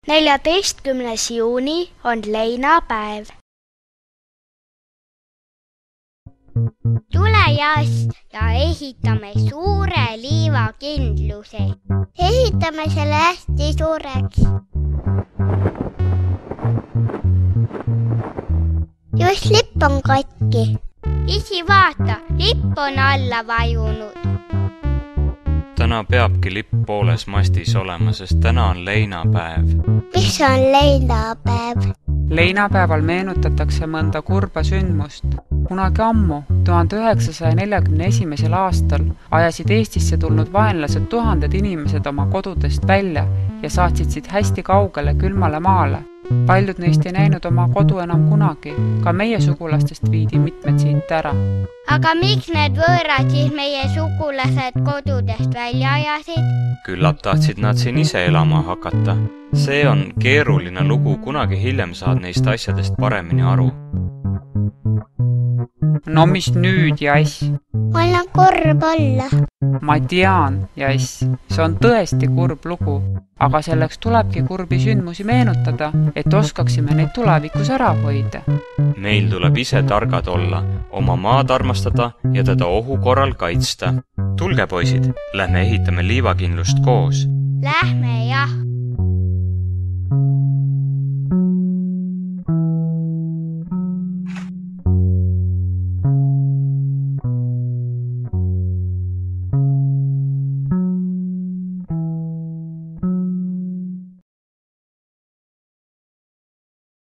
14. juuni on leinapäev. Tule Jas ja ehitame suure liivakindluse. Ehitame selle hästi suureks. Just lipp on katki. Isi vaata, lipp on alla vajunud. Täna peabki lipp pooles mastis olema, sest täna on leinapäev. Mis on leinapäev? Leinapäeval meenutatakse mõnda kurba sündmust. Kunagi ammu, 1941. aastal ajasid Eestisse tulnud vaenlased tuhanded inimesed oma kodudest välja ja saatsid siit hästi kaugele külmale maale. Paljud neist ei näinud oma kodu enam kunagi, ka meie sugulastest viidi mitmed siit ära. Aga miks need võõrad siis meie sugulased kodudest välja ajasid? Küllap tahtsid nad siin ise elama hakata. See on keeruline lugu, kunagi hiljem saad neist asjadest paremini aru. No mis nüüd, Jass? Mul on kurb olla. Ma tean, Jass, see on tõesti kurb lugu, aga selleks tulebki kurbi sündmusi meenutada, et oskaksime neid tulevikus ära hoida. Meil tuleb ise targad olla, oma maad armastada ja teda ohu korral kaitsta. Tulge, poisid, lähme ehitame liivakindlust koos. Lähme jah.